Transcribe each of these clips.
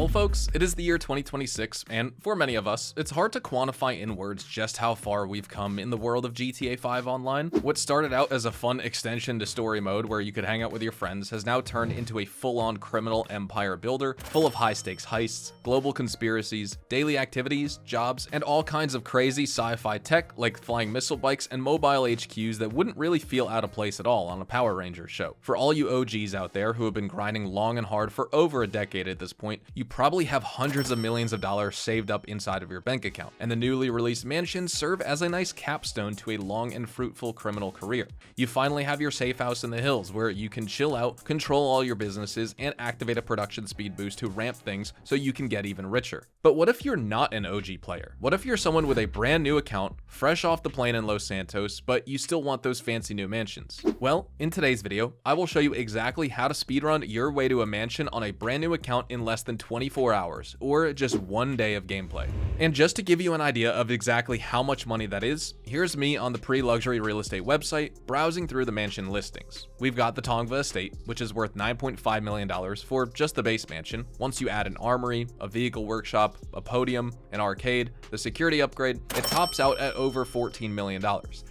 Well folks, it is the year 2026, and for many of us, it's hard to quantify in words just how far we've come in the world of GTA 5 Online. What started out as a fun extension to story mode where you could hang out with your friends has now turned into a full-on criminal empire builder, full of high-stakes heists, global conspiracies, daily activities, jobs, and all kinds of crazy sci-fi tech like flying missile bikes and mobile HQs that wouldn't really feel out of place at all on a Power Rangers show. For all you OGs out there who have been grinding long and hard for over a decade at this point, you probably have hundreds of millions of dollars saved up inside of your bank account, and the newly released mansions serve as a nice capstone to a long and fruitful criminal career. You finally have your safe house in the hills where you can chill out, control all your businesses, and activate a production speed boost to ramp things so you can get even richer. But what if you're not an OG player? What if you're someone with a brand new account, fresh off the plane in Los Santos, but you still want those fancy new mansions? Well, in today's video, I will show you exactly how to speedrun your way to a mansion on a brand new account in less than 24 hours, or just one day of gameplay. And just to give you an idea of exactly how much money that is, here's me on the pre-luxury real estate website, browsing through the mansion listings. We've got the Tongva estate, which is worth $9.5 million for just the base mansion. Once you add an armory, a vehicle workshop, a podium, an arcade, the security upgrade, it tops out at over $14 million.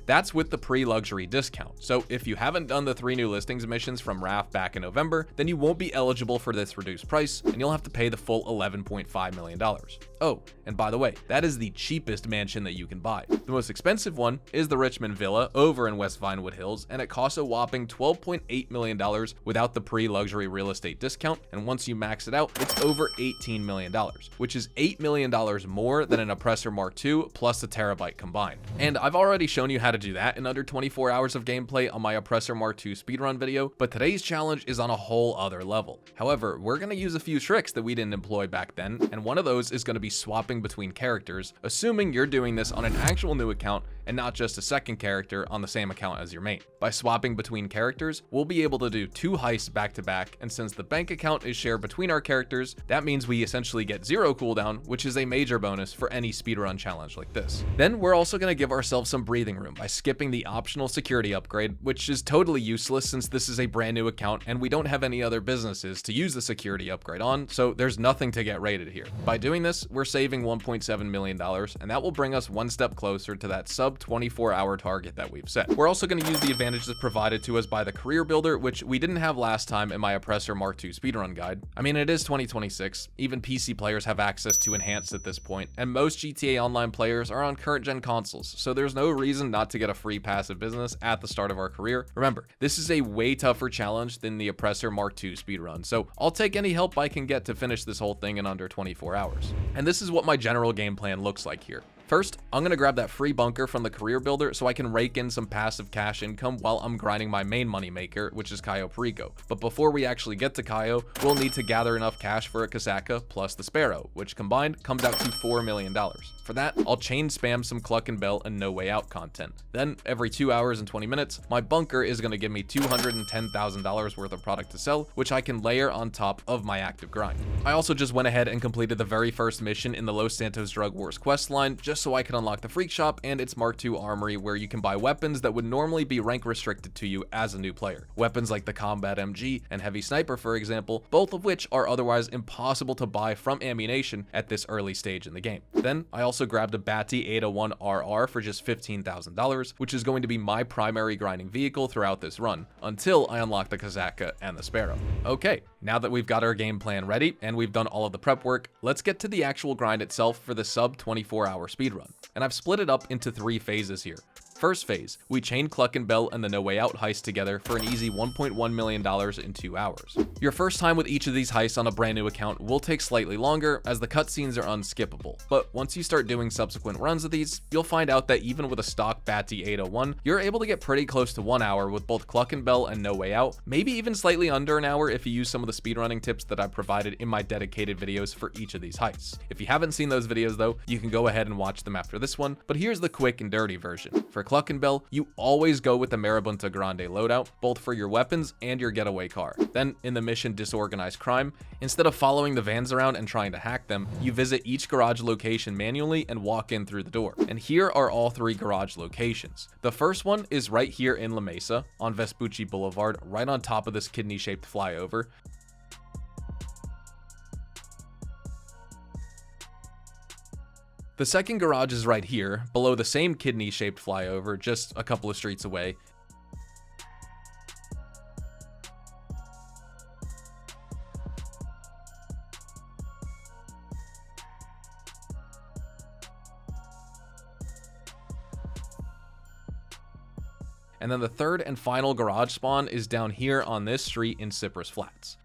That's with the pre-luxury discount. So if you haven't done the 3 new listings missions from RAF back in November, then you won't be eligible for this reduced price, and you'll have to pay the full $11.5 million. Oh, and by the way, that is the cheapest mansion that you can buy. The most expensive one is the Richmond Villa over in West Vinewood Hills, and it costs a whopping $12.8 million without the pre-luxury real estate discount, and once you max it out, it's over $18 million, which is $8 million more than an Oppressor Mark II plus a terabyte combined. And I've already shown you how to do that in under 24 hours of gameplay on my Oppressor Mark II speedrun video, but today's challenge is on a whole other level. However, we're going to use a few tricks that we didn't employ back then, and one of those is going to be swapping between characters, assuming you're doing this on an actual new account and not just a second character on the same account as your main. By swapping between characters, we'll be able to do 2 heists back to back, and since the bank account is shared between our characters, that means we essentially get 0 cooldown, which is a major bonus for any speedrun challenge like this. Then we're also going to give ourselves some breathing room by skipping the optional security upgrade, which is totally useless since this is a brand new account and we don't have any other businesses to use the security upgrade on, so there's nothing to get rated here. By doing this, we're saving $1.7 million, and that will bring us one step closer to that sub 24-hour target that we've set. We're also going to use the advantages provided to us by the career builder, which we didn't have last time in my Oppressor Mark II speedrun guide. I mean, it is 2026, even PC players have access to enhanced at this point, and most GTA Online players are on current gen consoles, so there's no reason not to get a free passive business at the start of our career. Remember, this is a way tougher challenge than the Oppressor Mark II speedrun, so I'll take any help I can get to finish this whole thing in under 24 hours. And this is what my general game plan looks like here. First, I'm going to grab that free bunker from the career builder so I can rake in some passive cash income while I'm grinding my main money maker, which is Cayo Perico. But before we actually get to Cayo, we'll need to gather enough cash for a Casaca plus the Sparrow, which combined comes out to $4 million. For that, I'll chain spam some Cluckin and No Way Out content. Then, every 2 hours and 20 minutes, my bunker is going to give me $210,000 worth of product to sell, which I can layer on top of my active grind. I also just went ahead and completed the very first mission in the Los Santos Drug Wars questline, just so I can unlock the Freak Shop and its Mark II armory, where you can buy weapons that would normally be rank restricted to you as a new player. Weapons like the Combat MG and Heavy Sniper, for example, both of which are otherwise impossible to buy from Ammunition at this early stage in the game. Then, I also grabbed a Batty 801 RR for just $15,000, which is going to be my primary grinding vehicle throughout this run, until I unlock the Casaca and the Sparrow. Okay, now that we've got our game plan ready and we've done all of the prep work, let's get to the actual grind itself for the sub 24-hour speedrun. And I've split it up into 3 phases here. First phase, we chain Cluckin and the No Way Out heist together for an easy $1.1 million in 2 hours. Your first time with each of these heists on a brand new account will take slightly longer, as the cutscenes are unskippable, but once you start doing subsequent runs of these, you'll find out that even with a stock Batty 801, you're able to get pretty close to 1 hour with both Cluckin and No Way Out, maybe even slightly under an hour if you use some of the speedrunning tips that I've provided in my dedicated videos for each of these heists. If you haven't seen those videos though, you can go ahead and watch them after this one, but here's the quick and dirty version. For Cluckin, you always go with the Marabunta Grande loadout, both for your weapons and your getaway car. Then, in the mission Disorganized Crime, instead of following the vans around and trying to hack them, you visit each garage location manually and walk in through the door. And here are all 3 garage locations. The first one is right here in La Mesa, on Vespucci Boulevard, right on top of this kidney-shaped flyover. The second garage is right here, below the same kidney-shaped flyover, just a couple of streets away. And then the third and final garage spawn is down here on this street in Cypress Flats.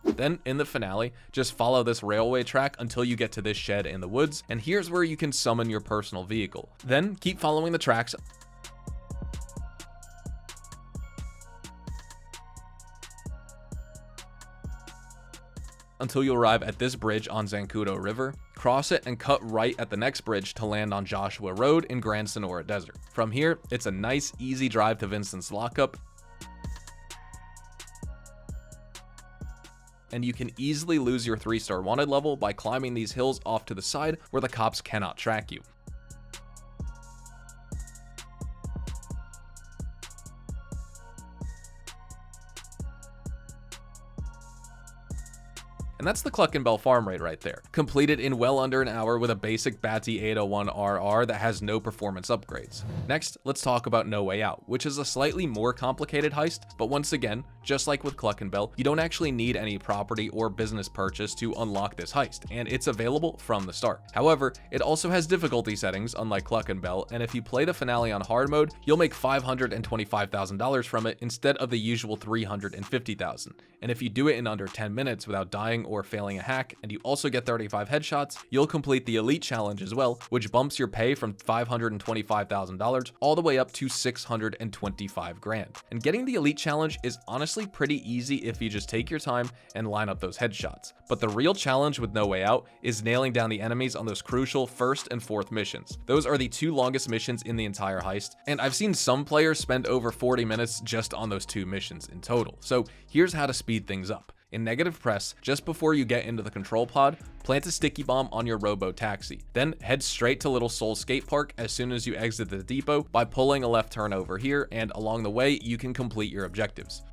Then, in the finale, just follow this railway track until you get to this shed in the woods, and here's where you can summon your personal vehicle. Then, keep following the tracks until you arrive at this bridge on Zancudo River, cross it, and cut right at the next bridge to land on Joshua Road in Grand Sonora Desert. From here, it's a nice, easy drive to Vincent's Lockup, and you can easily lose your 3-star wanted level by climbing these hills off to the side where the cops cannot track you. And that's the Cluckin Bell farm raid right there, completed in well under an hour with a basic Batty 801RR that has no performance upgrades. Next, let's talk about No Way Out, which is a slightly more complicated heist, but once again, just like with Cluckin Bell, you don't actually need any property or business purchase to unlock this heist, and it's available from the start. However, it also has difficulty settings, unlike Cluckin Bell, and if you play the finale on hard mode, you'll make $525,000 from it instead of the usual $350,000. And if you do it in under 10 minutes without dying or failing a hack, and you also get 35 headshots, you'll complete the Elite Challenge as well, which bumps your pay from $525,000 all the way up to $625,000. And getting the Elite Challenge is honestly pretty easy if you just take your time and line up those headshots. But the real challenge with No Way Out is nailing down the enemies on those crucial 1st and 4th missions. Those are the 2 longest missions in the entire heist, and I've seen some players spend over 40 minutes just on those 2 missions in total. So here's how to speed things up. In negative press, just before you get into the control pod, plant a sticky bomb on your robo taxi. Then head straight to Little Soul Skate Park as soon as you exit the depot by pulling a left turn over here, and along the way you can complete your objectives.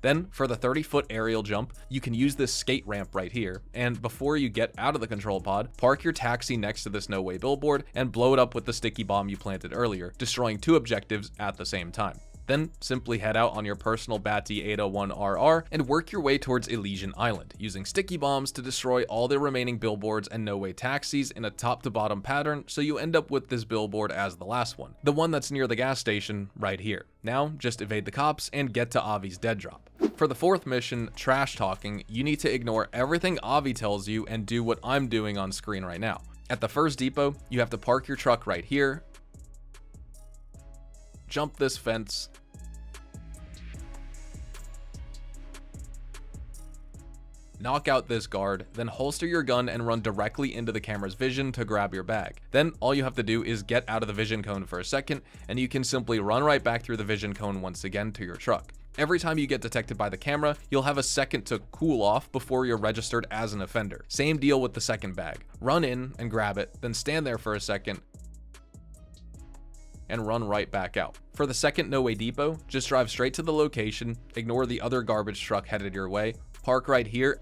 Then, for the 30-foot aerial jump, you can use this skate ramp right here, and before you get out of the control pod, park your taxi next to this No Way billboard and blow it up with the sticky bomb you planted earlier, destroying 2 objectives at the same time. Then simply head out on your personal Batty 801RR and work your way towards Elysian Island, using sticky bombs to destroy all the remaining billboards and No Way taxis in a top to bottom pattern, so you end up with this billboard as the last one, the one that's near the gas station right here. Now just evade the cops and get to Avi's dead drop. For the 4th mission, Trash Talking, you need to ignore everything Avi tells you and do what I'm doing on screen right now. At the first depot, you have to park your truck right here, jump this fence, knock out this guard, then holster your gun and run directly into the camera's vision to grab your bag. Then all you have to do is get out of the vision cone for a second, and you can simply run right back through the vision cone once again to your truck. Every time you get detected by the camera, you'll have a second to cool off before you're registered as an offender. Same deal with the second bag. Run in and grab it, then stand there for a second and run right back out. For the second No Way depot, just drive straight to the location, ignore the other garbage truck headed your way, park right here,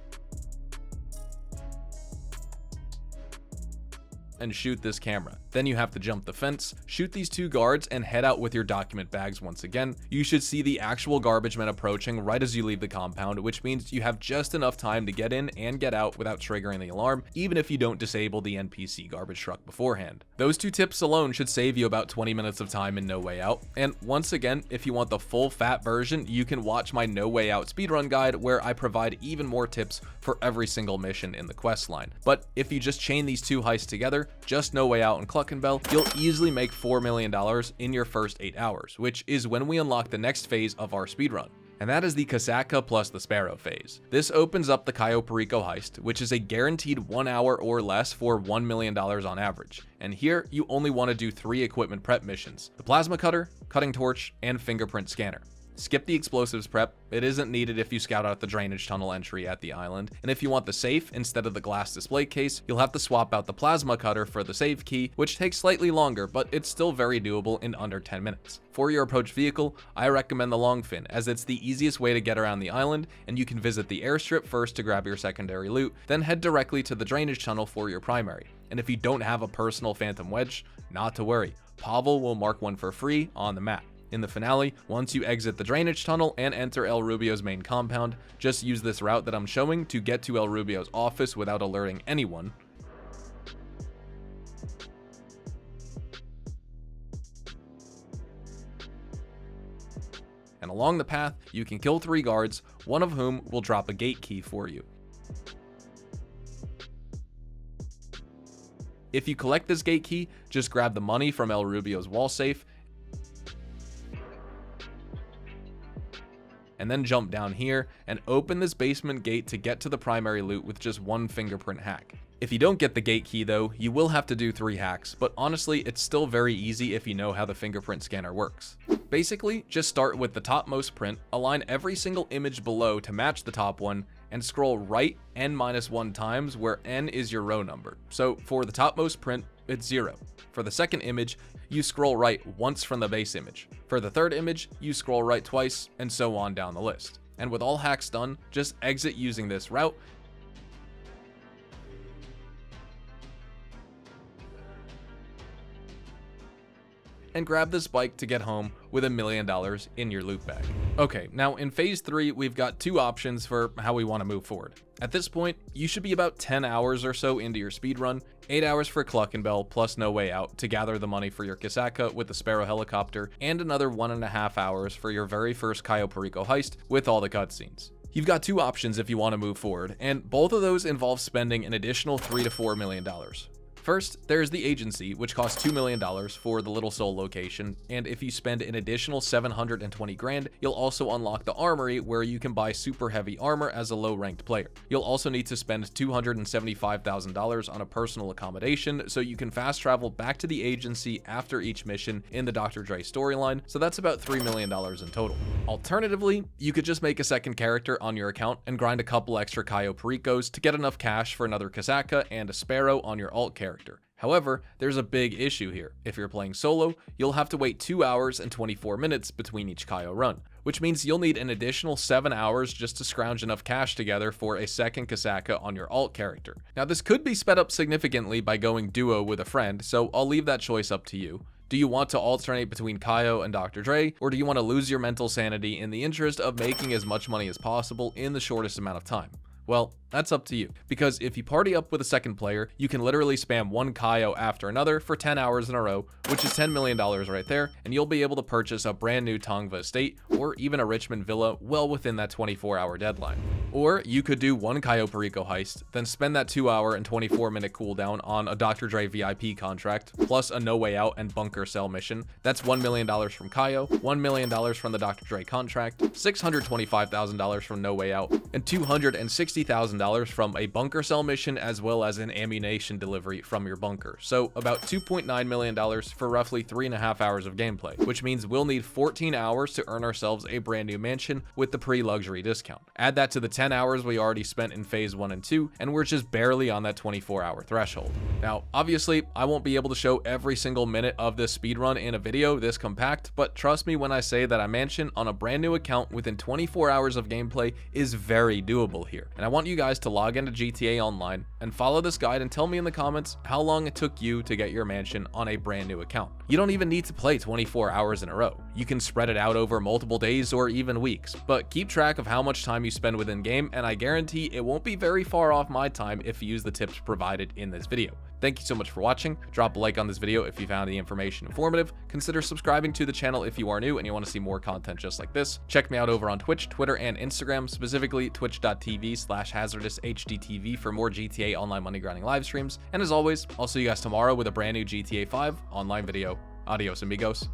and shoot this camera. Then you have to jump the fence, shoot these 2 guards, and head out with your document bags once again. You should see the actual garbage men approaching right as you leave the compound, which means you have just enough time to get in and get out without triggering the alarm, even if you don't disable the NPC garbage truck beforehand. Those 2 tips alone should save you about 20 minutes of time in No Way Out. And once again, if you want the full fat version, you can watch my No Way Out speedrun guide where I provide even more tips for every single mission in the quest line. But if you just chain these 2 heists together, just No Way Out and Cluckin Bell, you'll easily make $4 million in your first 8 hours, which is when we unlock the next phase of our speedrun. And that is the Casaca plus the Sparrow phase. This opens up the Cayo Perico heist, which is a guaranteed 1 hour or less for $1 million on average. And here, you only want to do 3 equipment prep missions: the plasma cutter, cutting torch, and fingerprint scanner. skip the explosives prep. It isn't needed if you scout out the drainage tunnel entry at the island. And if you want the safe instead of the glass display case, you'll have to swap out the plasma cutter for the save key, which takes slightly longer, but it's still very doable in under 10 minutes. For your approach vehicle, I recommend the Longfin, as it's the easiest way to get around the island, and you can visit the airstrip first to grab your secondary loot, then head directly to the drainage tunnel for your primary. And if you don't have a personal phantom wedge, not to worry, Pavel will mark one for free on the map. In the finale, once you exit the drainage tunnel and enter El Rubio's main compound, just use this route that I'm showing to get to El Rubio's office without alerting anyone. And along the path, you can kill 3 guards, one of whom will drop a gate key for you. If you collect this gate key, just grab the money from El Rubio's wall safe, and then jump down here and open this basement gate to get to the primary loot with just 1 fingerprint hack. If you don't get the gate key though, you will have to do 3 hacks, but honestly, it's still very easy if you know how the fingerprint scanner works. Basically, just start with the topmost print, align every single image below to match the top one, and scroll right n-1 times where n is your row number. So for the topmost print, it's 0. For the second image, you scroll right once from the base image. For the third image, you scroll right twice, and so on down the list. And with all hacks done, just exit using this route, and grab this bike to get home with $1 million in your loot bag. Okay, now in phase 3, we've got 2 options for how we want to move forward. At this point, you should be about 10 hours or so into your speedrun, 8 hours for Cluckin plus No Way Out to gather the money for your Casaca with the Sparrow helicopter, and another 1.5 hours for your very first Cayo Perico heist with all the cutscenes. You've got 2 options if you want to move forward, and both of those involve spending an additional $3 to $4 million. First, there's the agency, which costs $2 million for the Little Soul location, and if you spend an additional 720 grand, you'll also unlock the armory, where you can buy super heavy armor as a low-ranked player. You'll also need to spend $275,000 on a personal accommodation, so you can fast travel back to the agency after each mission in the Dr. Dre storyline, so that's about $3 million in total. Alternatively, you could just make a second character on your account and grind a couple extra Cayo Pericos to get enough cash for another Casaca and a Sparrow on your alt character. However, there's a big issue here. If you're playing solo, you'll have to wait 2 hours and 24 minutes between each Cayo run, which means you'll need an additional 7 hours just to scrounge enough cash together for a second Casaca on your alt character. Now, this could be sped up significantly by going duo with a friend, so I'll leave that choice up to you. Do you want to alternate between Cayo and Dr. Dre, or do you want to lose your mental sanity in the interest of making as much money as possible in the shortest amount of time? Well, that's up to you, because if you party up with a second player, you can literally spam one Cayo after another for 10 hours in a row, which is $10 million right there, and you'll be able to purchase a brand new Tongva estate or even a Richmond villa well within that 24-hour deadline. Or you could do one Cayo Perico heist, then spend that 2-hour and 24-minute cooldown on a Dr. Dre VIP contract, plus a No Way Out and bunker cell mission. That's $1 million from Cayo, $1 million from the Dr. Dre contract, $625,000 from No Way Out, and $260,000 from a bunker cell mission, as well as an ammunition delivery from your bunker. So about $2.9 million for roughly 3.5 hours of gameplay, which means we'll need 14 hours to earn ourselves a brand new mansion with the pre-luxury discount. Add that to the 10 hours we already spent in phase 1 and 2, and we're just barely on that 24-hour threshold. Now, obviously, I won't be able to show every single minute of this speedrun in a video this compact, but trust me when I say that a mansion on a brand new account within 24 hours of gameplay is very doable here. And I want you guys to log into GTA Online and follow this guide and tell me in the comments how long it took you to get your mansion on a brand new account. You don't even need to play 24 hours in a row. You can spread it out over multiple days or even weeks, but keep track of how much time you spend within game, and I guarantee it won't be very far off my time if you use the tips provided in this video. Thank you so much for watching. Drop a like on this video if you found the information informative. Consider subscribing to the channel if you are new and you want to see more content just like this. Check me out over on Twitch, Twitter, and Instagram, specifically twitch.tv/hazardoushdtv for more GTA Online money grinding live streams. And as always, I'll see you guys tomorrow with a brand new GTA 5 online video. Adios, amigos.